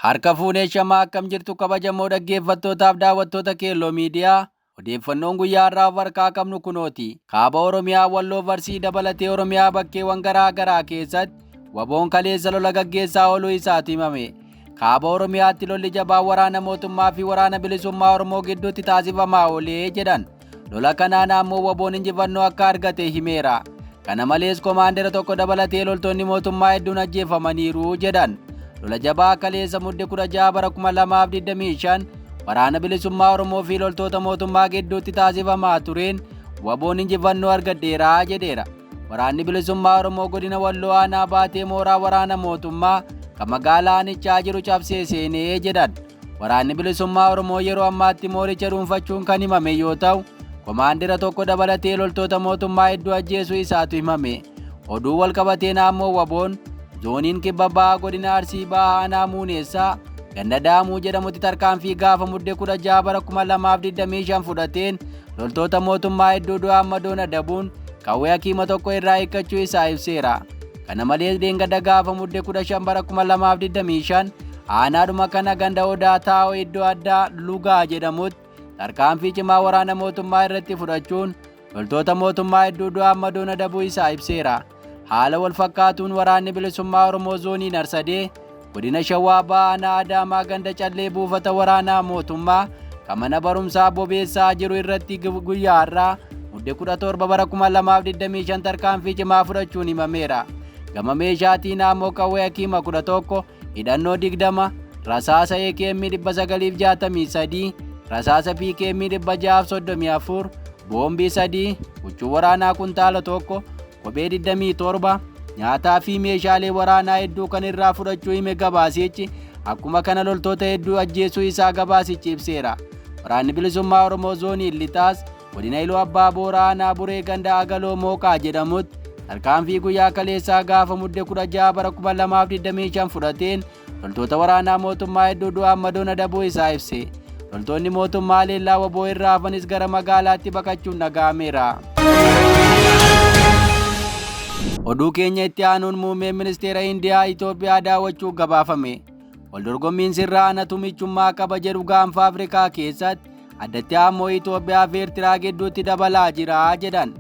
Harka fuunee shamaa akkam jirtu kabajamoo dhaggeeffattootaaf daawwattoota Keelloo Miidiyaa. Odeeffannoon guyyaa har'aa harkaa qabnu kunooti. Kaaba Oromiyaa Walloo Arsii dabalatee Oromiyaa bakkeewwan garaa garaa keessatti waboon kaleessa lola gaggeessaa ooluu isaati himame. Kaaba Oromiyaatti lolli jabaan waraana mootummaa fi waraana bilisummaa Oromoo gidduutti taasifamaa oolee jedhan. Lola kanaan ammoo waboon injifannoo akka argate himeera. Kana malees komaandera tokko dabalatee loltoonni mootummaa hedduun ajjeefamaniiru jedhan. Lola jabaa kaleessa mudde 16 bara 2025 waraana bilisummaa Oromoo fi loltoota mootummaa gidduutti taasifamaa tureen waboon injifannoo argadheera jedheera. Waraanni bilisummaa Oromoo godina Walloo aanaa baatee mooraa waraana mootummaa kan magaalaa Aanichaa jiru cabsee seenee jedhan. Waraanni bilisummaa Oromoo yeroo ammaatti mooricha dhuunfachuun kan himame yoo ta'u, komaandira tokko dabalatee loltoota mootummaa hedduu ajjeesuu isaatu himame. Oduu wal qabateen ammoo waboon zooniin kibba bahaa godina Arsii bahaa aanaa Muuneessaa ganda Daamuu jedhamutti tarkaanfii gaafa mudde 16 bara 2025 fudhateen loltoota mootummaa hedduu du'aan madoon adabuun qawwee hakiima tokko irraa hiikkachuu isaa ibseera. Kana malees deengada gaafa mudde 15 bara 2025 aanaadhuma kana ganda Odaa Taa'oo iddoo addaa Lugaa jedhamutti tarkaanfii cimaa waraana mootummaa irratti fudhachuun loltoota mootummaa hedduu du'aan madoon adabuu isaa ibseera. Haala wal fakkaatuun waraanni bilisummaa Oromoo zoonii Narsadee godina Shawaa Bahaa aanaa Adaamaa ganda Callee buufata waraanaa mootummaa kan mana barumsaa bobeessaa jiru irratti guyyaa har'aa mudde 17 bara 2025 tarkaanfii cimaa fudhachuun himameera. Gama meeshaatiin ammoo qawwee hakiima 11, hidhannoo 20, rasaasa AKM 963, rasaasa PKM 634, boombii 3, huccuu waraanaa kuntaala 1, kophee 27, nyaataa fi meeshaalee waraanaa hedduu kan irraa fudhachuu hime gabaasichi. Akkuma kana loltoota hedduu ajjeesuu isaa gabaasichi ibseera. Waraanni bilisummaa Oromoo zoonii Lixaas godina Iluu Abbaa Booraa aanaa Buree ganda Agaloo Mooqaa jedhamutti tarkaanfii guyyaa kaleessaa gaafa mudde 16 bara 2025 fudhateen loltoota waraanaa mootummaa hedduu du'aan madoon adabuu isaa ibse. Loltoonni mootummaa leellaa waboo irraa hafanis gara magaalaatti baqachuun dhaga'ameera. Oduu keenya itti aanuun muummeen ministeera Indiyaa Itoophiyaa daawwachuu gabaafame. Waldorgommiin sirraana tumichummaa qaba jedhu gaanfa Afrikaa keessatti addatti ammoo Itoophiyaa fi Eertiraa gidduutti dabalaa jira jedhan.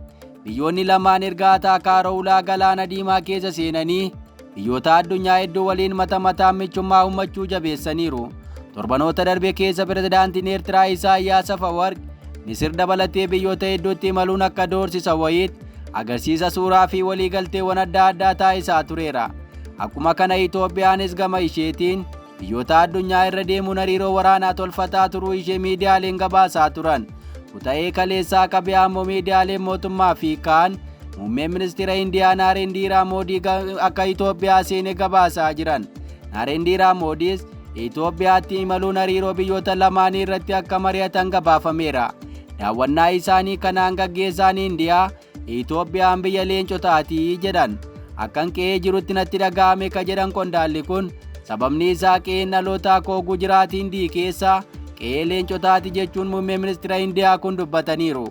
Biyyoonni lamaan erga ataakaaroo ulaa galaana diimaa keessa seenanii biyyoota addunyaa hedduu waliin mataan michummaa uummachuu jabeessaniiru. Torbanoota darbe keessa pirezidaantiin Eertiraa Isaayyaas Afewerqi Misir dabalatee biyyoota hedduutti imaluun akka doorsisa wayiitti agarsiisa suuraa fi waliigalteewwan adda addaa taasisaa tureera. Akkuma kana Itoophiyaanis gama isheetiin biyyoota addunyaa irra deemuun hariiroo waraanaa tolfataa turuu ishee miidiyaaleen gabaasaa turan. Kuta'ee kaleessaa qabee ammoo miidiyaaleen mootummaa fi kaan muummeen ministeera Indiyaa Narendiraa Moodii akka Itoophiyaa seene gabaasaa jiran. Narendiraa Moodiis Itoophiyaatti imaluun hariiroo biyyoota lamaanii irratti akka mari'atan gabaafameera. Daawwannaa isaanii kanaan gaggeessaan Indiyaa Itoophiyaan biyya leencotaati jedhan. Akkan qe'ee jirutti natti dhaga'ame ka jedhan qondaalli kun sababni isaa qe'een dhalootaa koo Gujiraatii Hindii keessaa qe'ee leencotaati jechuun muummee ministeera Indiyaa kun dubbataniiru.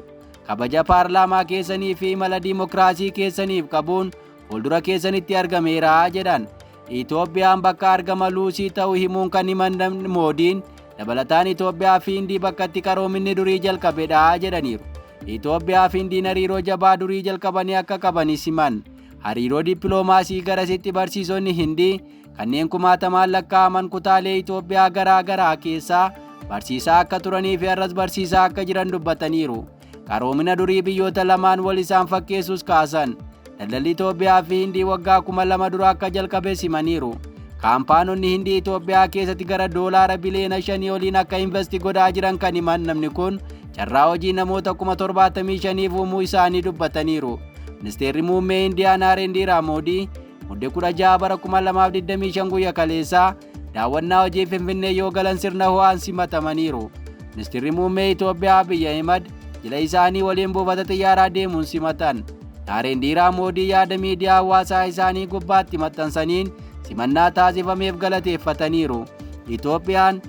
Kabaja paarlaamaa keessanii fi imala diimokiraasii keessaniif qabuun fuuldura keessanitti argameera jedhan. Itoophiyaan bakka argama luusii ta'uu himuun kan himan Moodiin dabalataan Itoophiyaa fi Hindii bakka itti qaroominni durii jalqabedha jedhaniiru. Itoophiyaa fi Hindiin hariiroo jabaa durii jalqabanii akka qabanis himan. Hariiroo dippiloomaasii garasitti barsiisonni Hindii kanneen kumaatamaan lakkaa'aman kutaalee Itoophiyaa garaa garaa keessaa barsiisaa akka turanii fi har'as barsiisaa akka jiran dubbataniiru. Qaroomina durii biyyoota lamaan wal isaan fakkeessus kaasan. Daldalli Itoophiyaa fi Hindii waggaa 2000 dura akka jalqabe simaniiru. Kaampaanonni Hindii Itoophiyaa keessatti gara doolaara biliyoona 5 oliin akka investi godhaa jiran kan himan namni kun carraa hojii namoota 75,000 uumuu isaanii dubbataniiru. Ministeerri muummee Indiyaa Narendiraa Moodii mudde 16 bara 2025 guyyaa kaleessaa daawwannaa hojii Finfinnee yoo galan sirna ho'aan simatamaniiru. Ministeerri muummee Itoophiyaa Abiy Ahimad jila isaanii waliin buufata xiyyaaraa deemuun simatan. Narendiraa Moodii yaada miidiyaa hawaasaa isaanii gubbaatti maxxansaniin simannaa taasifameef galateeffataniiru. Itoophiyaan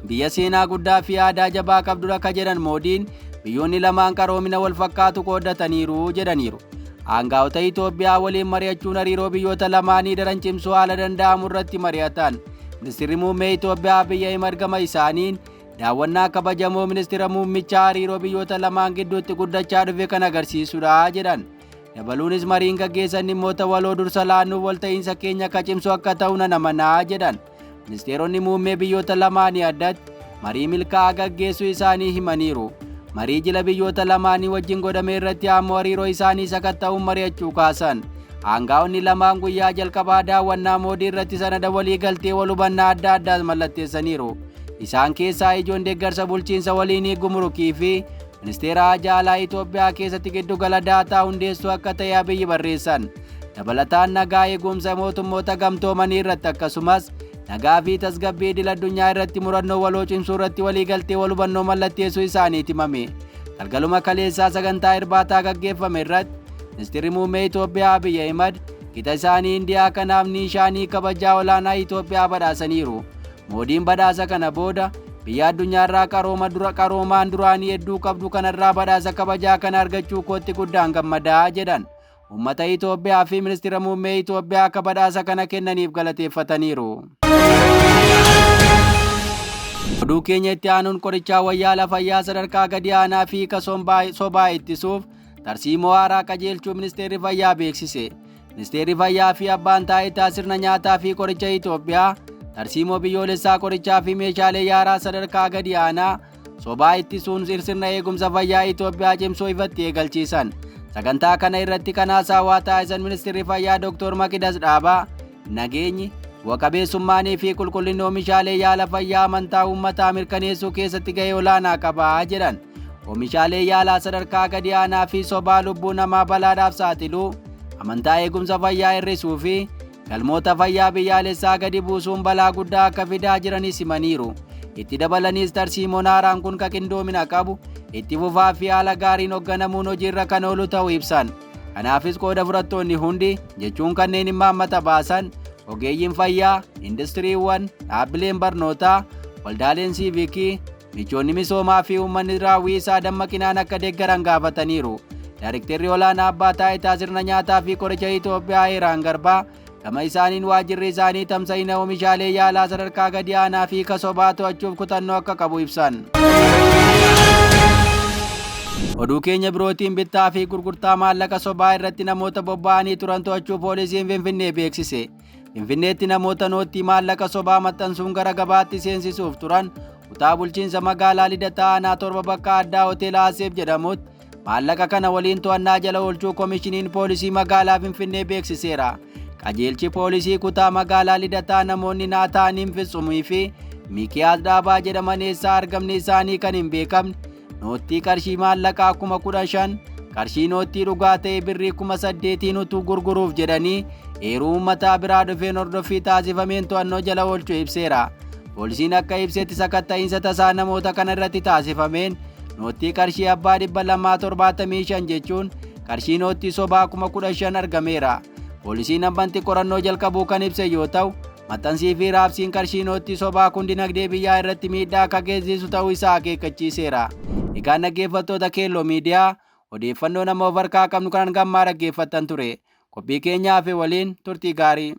biyya seenaa guddaa fi aadaa jabaa qabdudha ka jedhan Moodiin biyyoonni lamaan qaroomina wal fakkaatu qooddataniiru jedhaniiru. Aangaa'ota Itoophiyaa waliin mari'achuun hariiroo biyyoota lamaanii daran cimsuu haala danda'amu irratti mari'atan. Ministeerri muummee Itoophiyaa Abiy Ahimad gama isaaniin daawwannaa kabajamoo ministeera muummichaa hariiroo biyyoota lamaan gidduutti guddachaa dhufe kan agarsiisudha jedhan. Dabaluunis mariin gaggeessan dhimmoota waloo dursa laannuuf walta'iinsa keenya akka cimsu akka ta'u nan amanaa jedhan. Ministeeronni muummee biyyoota lamaanii addatti marii milkaa'aa gaggeessuu isaanii himaniiru. Marii jila biyyoota lamaanii wajjin godhame irratti ammoo hariiroo isaanii sakatta'uun mari'achuu kaasan. Aangaa'onni lamaan guyyaa jalqabaa daawwannaa moodii irratti sanada walii galtee wal hubannaa adda addaa mallatteessaniiru. Isaan keessaa ijoon deeggarsa bulchiinsa waliinii gumrukii fi ministeera haajaa alaa Itoophiyaa keessatti giddugala daataa hundeessuu akka ta'e Abiyyi barreessan. Dabalataan nagaa eegumsa mootummoota gamtoomanii irratti akkasumas nagaa fi tasgabbii idil addunyaa irratti murannoo waloo cimsuu irratti waliigaltee wal hubannoo mallatteessuu isaaniiti himame. Galgaluma kaleessaa sagantaa irbaataa gaggeeffame irratti ministeerri muummee Itoophiyaa Abiy Ahimad gita isaanii Indiyaa kanaaf niishaanii kabajaa olaanaa Itoophiyaa badhaasaniiru. Moodiin badhaasa kana booda biyya addunyaarraa qaroomaan duraanii hedduu qabdu kanarraa badhaasa kabajaa kana argachuu kootti guddaan gammadaa jedhan. Uummata Itoophiyaa fi ministeera muummee Itoophiyaa akka badhaasa kana kennaniif galateeffataniiru. Oduu keenya itti aanuun qorichaa wayyaala fayyaa sadarkaa gadi aanaa fi sobaa ittisuuf tarsiimoo haaraa qajeelchuu ministeerri fayyaa beeksise. Ministeerri fayyaa fi abbaan taayitaa sirna nyaataa fi qoricha Itoophiyaa tarsiimoo biyyoolessaa qorichaa fi meeshaalee yaalaa sadarkaa gadi aanaa sobaa ittisuun sirna eegumsa fayyaa Itoophiyaa cimsuu ifatti eegalchiisan. Sagantaa kana irratti kan haasawaa taasisan ministeerri fayyaa Dr. Maqidas Dhaabaa nageenyi, bu'a-qabeessummaanii fi qulqullinni oomishaalee yaala fayyaa amantaa uummataa mirkaneessuu keessatti gahee olaanaa qaba jedhan. Oomishaalee yaalaa sadarkaa gadi aanaa fi sobaa lubbuu namaa balaadhaaf saaxiluu, amantaa eegumsa fayyaa hir'isuu fi galmoota fayyaa biyyaalessaa gadi buusuun balaa guddaa akka fidaa jiranis himaniiru. Itti dabalaniis tarsiimoon haaraan kun kan qindoomina qabu itti fufaa fi haala gaariin hoogganamuun hojiirra kan oolu ta'uu ibsan. Kanaafis qooda fudhattoonni hundi jechuun kanneen imaammata baasan ogeeyyiin fayyaa, industiriiwwan, dhaabbileen barnootaa, waldaaleen siivikii, michoonni misoomaa fi uummanni raawwii isaa dammaqinaan akka deeggaran gaafataniiru. Daayiriktarri olaanaa abbaa taayitaa sirna nyaataa fi qoricha Itoophiyaa Heeraan Garbaa gama isaaniin waajjirri isaanii tamsa'ina oomishaalee yaalaa sadarkaa gadi aanaa fi sobaa to'achuuf kutannoo akka qabu ibsan. Oduu keenya birootiin bittaa fi gurgurtaa maallaqa sobaa irratti namoota bobba'anii turan to'achuu poolisiin Finfinnee beeksise. Finfinneetti namoota noottii maallaqa sobaa maxxansuun gara gabaatti seensisuuf turan kutaa bulchiinsa magaalaa Lidataa aanaa 7 bakka addaa hoteela Aseef jedhamutti maallaqa kana waliin to'annaa jala oolchuu koomishiniin poolisii magaalaa Finfinnee beeksiseera. Qajeelchi poolisii kutaa magaalaa Lidataa namoonni Naataaniin Fitsumii fi Mikiyaas Dhaabaa jedhaman eessaa argamni isaanii kan hin beekamne noottii qarshii maallaqaa 15,000 qarshii noottii dhugaa ta'e birrii 8,000 utuu gurguruuf jedhanii eeruu uummataa biraa dhufeen hordoffii taasifameen to'annoo jala oolchuu ibseera. Poolisiin akka ibsetti sakatta'iinsa tasaa namoota kana irratti taasifameen noottii qarshii abbaa 275 jechuun qarshii noottii sobaa 15,000 argameera. Poolisiin ambanti qorannoo jalqabuu kan ibse yoo ta'u, maxxansii fi raabsiin qarshii noottii sobaa kun dinagdee biyyaa irratti miidhaa akka geessisu ta'uu isaa akeekkachiiseera. Egaa dhaggeeffattoota Keelloo Miidiyaa odeeffannoo nama of harkaa qabnu kan gammaa dhaggeeffattan ture. Qophii keenyaaf waliin turtii gaarii.